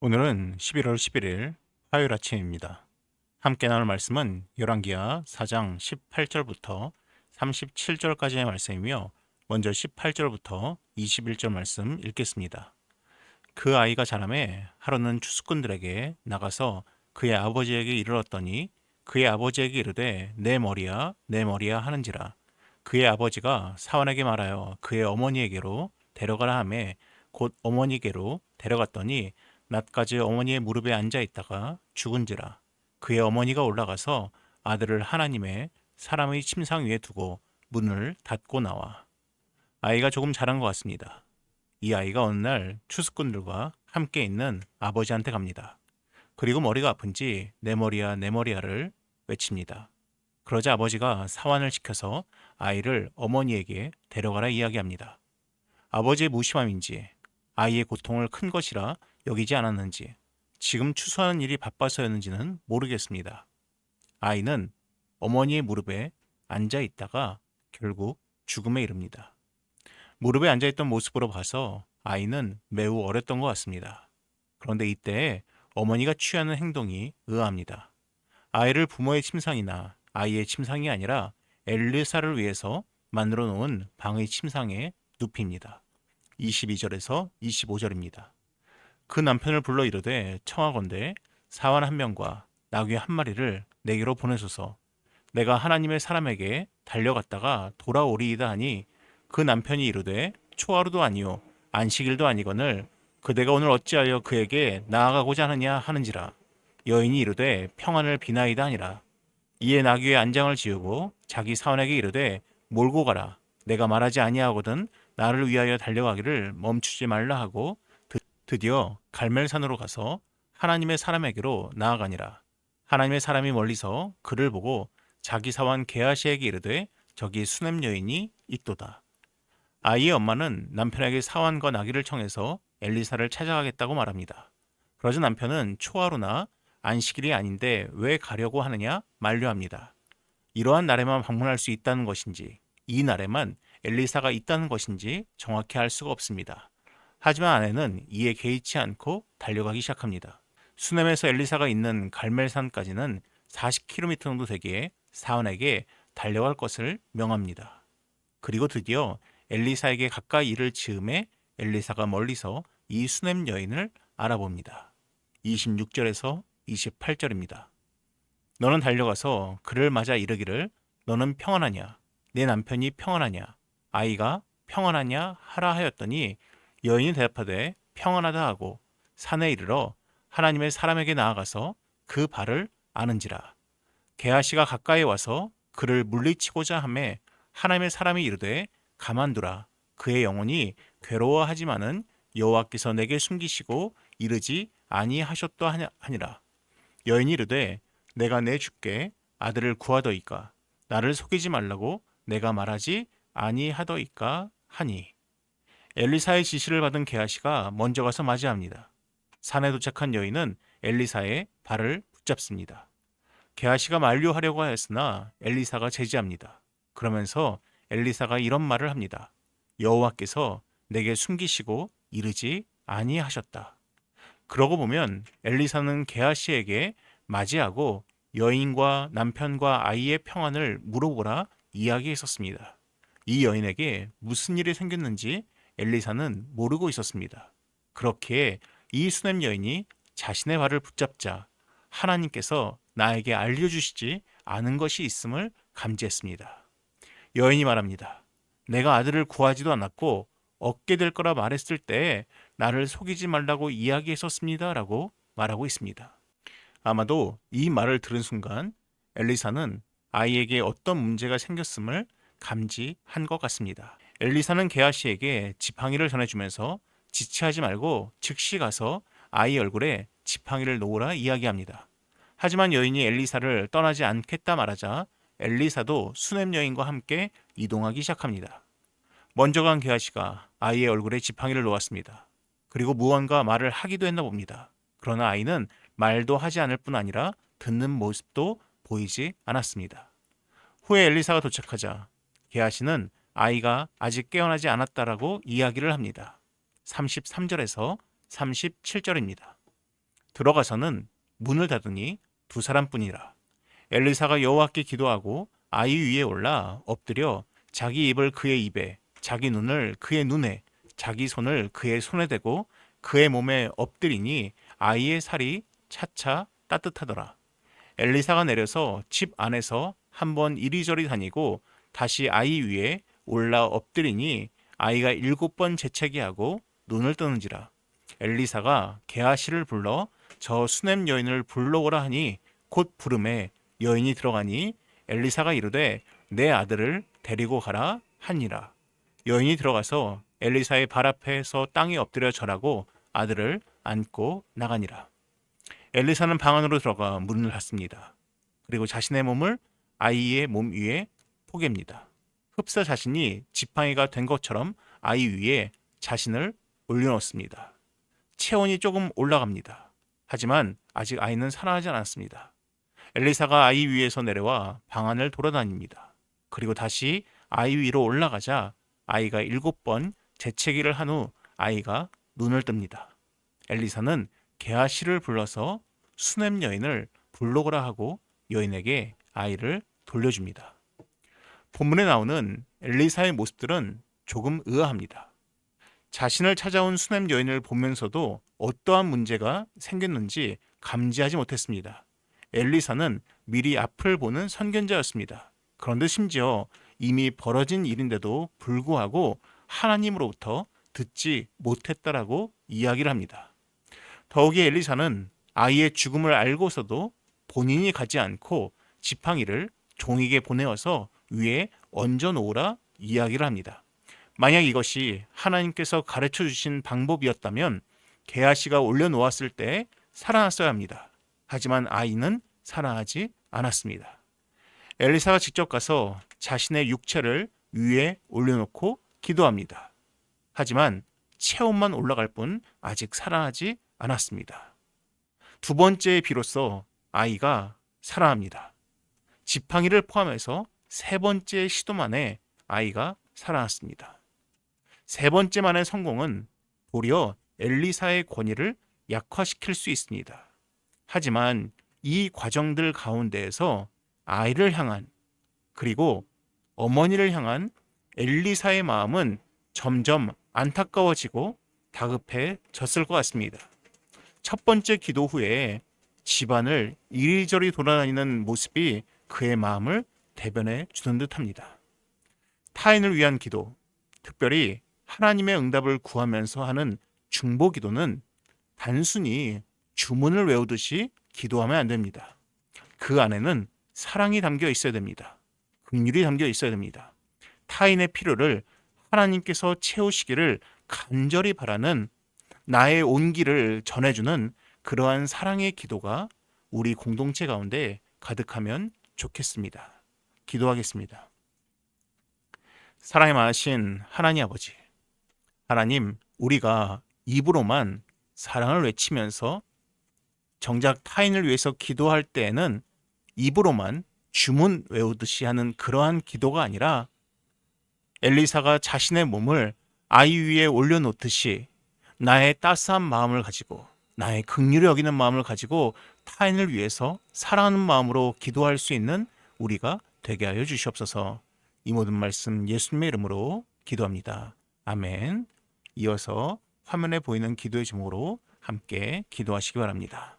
오늘은 11월 11일 화요일 아침입니다. 함께 나눌 말씀은 열왕기하 4장 18절부터 37절까지의 말씀이며 먼저 18절부터 21절 말씀 읽겠습니다. 그 아이가 자라매 하루는 추수꾼들에게 나가서 그의 아버지에게 이르렀더니 그의 아버지에게 이르되 내 머리야 내 머리야 하는지라. 그의 아버지가 사환에게 말하여 그의 어머니에게로 데려가라 하매 곧 어머니에게로 데려갔더니 낮까지 어머니의 무릎에 앉아 있다가 죽은지라. 그의 어머니가 올라가서 아들을 하나님의 사람의 침상 위에 두고 문을 닫고 나와. 아이가 조금 자란 것 같습니다. 이 아이가 어느 날 추수꾼들과 함께 있는 아버지한테 갑니다. 그리고 머리가 아픈지 내 머리야 내 머리야를 외칩니다. 그러자 아버지가 사환을 시켜서 아이를 어머니에게 데려가라 이야기합니다. 아버지의 무심함인지 아이의 고통을 큰 것이라 여기지 않았는지 지금 추수하는 일이 바빠서였는지는 모르겠습니다. 아이는 어머니의 무릎에 앉아 있다가 결국 죽음에 이릅니다. 무릎에 앉아있던 모습으로 봐서 아이는 매우 어렸던 것 같습니다. 그런데 이때 어머니가 취하는 행동이 의아합니다. 아이를 부모의 침상이나 아이의 침상이 아니라 엘리사를 위해서 만들어 놓은 방의 침상에 눕힙니다. 22절에서 25절입니다. 그 남편을 불러 이르되 청하건대 사환 한 명과 나귀 한 마리를 내게로 보내소서. 내가 하나님의 사람에게 달려갔다가 돌아오리이다 하니 그 남편이 이르되 초하루도 아니요 안식일도 아니거늘 그대가 오늘 어찌하여 그에게 나아가고자 하느냐 하는지라. 여인이 이르되 평안을 비나이다 하니라. 이에 나귀의 안장을 지우고 자기 사원에게 이르되 몰고 가라. 내가 말하지 아니하거든 나를 위하여 달려가기를 멈추지 말라 하고 드디어 갈멜산으로 가서 하나님의 사람에게로 나아가니라. 하나님의 사람이 멀리서 그를 보고 자기 사원 게하시에게 이르되 저기 수냄 여인이 있도다. 아이의 엄마는 남편에게 사환과 나귀를 청해서 엘리사를 찾아가겠다고 말합니다. 그러자 남편은 초하루나 안식일이 아닌데 왜 가려고 하느냐 만류합니다. 이러한 날에만 방문할 수 있다는 것인지 이 날에만 엘리사가 있다는 것인지 정확히 알 수가 없습니다. 하지만 아내는 이에 개의치 않고 달려가기 시작합니다. 수넴에서 엘리사가 있는 갈멜산까지는 40km 정도 되기에 사원에게 달려갈 것을 명합니다. 그리고 드디어 엘리사에게 가까이 이를 즈음에 엘리사가 멀리서 이 수넴 여인을 알아봅니다. 26절에서 28절입니다. 너는 달려가서 그를 맞아 이르기를 너는 평안하냐? 내 남편이 평안하냐? 아이가 평안하냐? 하라 하였더니 여인이 대답하되 평안하다 하고 산에 이르러 하나님의 사람에게 나아가서 그 발을 아는지라. 게하시가 가까이 와서 그를 물리치고자 하매 하나님의 사람이 이르되 가만두라. 그의 영혼이 괴로워하지만은 여호와께서 내게 숨기시고 이르지 아니하셨다 하니라. 여인이 이르되 내가 내 주께 아들을 구하더이까 나를 속이지 말라고 내가 말하지 아니하더이까 하니. 엘리사의 지시를 받은 게하시가 먼저 가서 맞이합니다. 산에 도착한 여인은 엘리사의 발을 붙잡습니다. 게하시가 만류하려고 하였으나 엘리사가 제지합니다. 그러면서 엘리사가 이런 말을 합니다. 여호와께서 내게 숨기시고 이르지 아니하셨다. 그러고 보면 엘리사는 게하시에게 맞이하고 여인과 남편과 아이의 평안을 물어보라 이야기했었습니다. 이 여인에게 무슨 일이 생겼는지 엘리사는 모르고 있었습니다. 그렇게 이 수냄 여인이 자신의 발을 붙잡자 하나님께서 나에게 알려주시지 않은 것이 있음을 감지했습니다. 여인이 말합니다. 내가 아들을 구하지도 않았고 얻게 될 거라 말했을 때 나를 속이지 말라고 이야기했었습니다. 라고 말하고 있습니다. 아마도 이 말을 들은 순간 엘리사는 아이에게 어떤 문제가 생겼음을 감지한 것 같습니다. 엘리사는 게하시에게 지팡이를 전해주면서 지체하지 말고 즉시 가서 아이 얼굴에 지팡이를 놓으라 이야기합니다. 하지만 여인이 엘리사를 떠나지 않겠다 말하자 엘리사도 수넴 여인과 함께 이동하기 시작합니다. 먼저 간 게하시가 아이의 얼굴에 지팡이를 놓았습니다. 그리고 무언가 말을 하기도 했나 봅니다. 그러나 아이는 말도 하지 않을 뿐 아니라 듣는 모습도 보이지 않았습니다. 후에 엘리사가 도착하자 게하시는 아이가 아직 깨어나지 않았다라고 이야기를 합니다. 33절에서 37절입니다. 들어가서는 문을 닫으니 두 사람뿐이라. 엘리사가 여호와께 기도하고 아이 위에 올라 엎드려 자기 입을 그의 입에, 자기 눈을 그의 눈에, 자기 손을 그의 손에 대고 그의 몸에 엎드리니 아이의 살이 차차 따뜻하더라. 엘리사가 내려서 집 안에서 한번 이리저리 다니고 다시 아이 위에 올라 엎드리니 아이가 7번 재채기하고 눈을 뜨는지라. 엘리사가 게하시를 불러 저 수넴 여인을 불러오라 하니 곧 부름에 여인이 들어가니 엘리사가 이르되 내 아들을 데리고 가라 하니라. 여인이 들어가서 엘리사의 발 앞에서 땅에 엎드려 절하고 아들을 안고 나가니라. 엘리사는 방 안으로 들어가 문을 닫습니다. 그리고 자신의 몸을 아이의 몸 위에 포갭니다. 흡사 자신이 지팡이가 된 것처럼 아이 위에 자신을 올려놓습니다. 체온이 조금 올라갑니다. 하지만 아직 아이는 살아나지 않았습니다. 엘리사가 아이 위에서 내려와 방 안을 돌아다닙니다. 그리고 다시 아이 위로 올라가자 아이가 7번 재채기를 한 후 아이가 눈을 뜹니다. 엘리사는 게하시를 불러서 수넴 여인을 불러오라 하고 여인에게 아이를 돌려줍니다. 본문에 나오는 엘리사의 모습들은 조금 의아합니다. 자신을 찾아온 수넴 여인을 보면서도 어떠한 문제가 생겼는지 감지하지 못했습니다. 엘리사는 미리 앞을 보는 선견자였습니다. 그런데 심지어 이미 벌어진 일인데도 불구하고 하나님으로부터 듣지 못했다라고 이야기를 합니다. 더욱이 엘리사는 아이의 죽음을 알고서도 본인이 가지 않고 지팡이를 종에게 보내어서 위에 얹어 놓으라 이야기를 합니다. 만약 이것이 하나님께서 가르쳐 주신 방법이었다면 게하시가 올려놓았을 때 살아났어야 합니다. 하지만 아이는 살아나지 않았습니다. 엘리사가 직접 가서 자신의 육체를 위에 올려놓고 기도합니다. 하지만 체온만 올라갈 뿐 아직 살아나지 않았습니다. 두 번째에 비로소 아이가 살아납니다. 지팡이를 포함해서 세 번째 시도 만에 아이가 살아났습니다. 세 번째 만의 성공은 도리어 엘리사의 권위를 약화시킬 수 있습니다. 하지만 이 과정들 가운데에서 아이를 향한 그리고 어머니를 향한 엘리사의 마음은 점점 안타까워지고 다급해졌을 것 같습니다. 첫 번째 기도 후에 집안을 이리저리 돌아다니는 모습이 그의 마음을 대변해 주는 듯합니다. 타인을 위한 기도, 특별히 하나님의 응답을 구하면서 하는 중보 기도는 단순히 주문을 외우듯이 기도하면 안 됩니다. 그 안에는 사랑이 담겨 있어야 됩니다. 긍휼이 담겨 있어야 됩니다. 타인의 필요를 하나님께서 채우시기를 간절히 바라는 나의 온기를 전해주는 그러한 사랑의 기도가 우리 공동체 가운데 가득하면 좋겠습니다. 기도하겠습니다. 사랑이 많으신 하나님 아버지, 하나님, 우리가 입으로만 사랑을 외치면서 정작 타인을 위해서 기도할 때에는 입으로만 주문 외우듯이 하는 그러한 기도가 아니라 엘리사가 자신의 몸을 아이 위에 올려놓듯이 나의 따스한 마음을 가지고 나의 긍휼을 여기는 마음을 가지고 타인을 위해서 사랑하는 마음으로 기도할 수 있는 우리가 되게 하여 주시옵소서. 이 모든 말씀 예수님의 이름으로 기도합니다. 아멘. 이어서 화면에 보이는 기도의 제목으로 함께 기도하시기 바랍니다.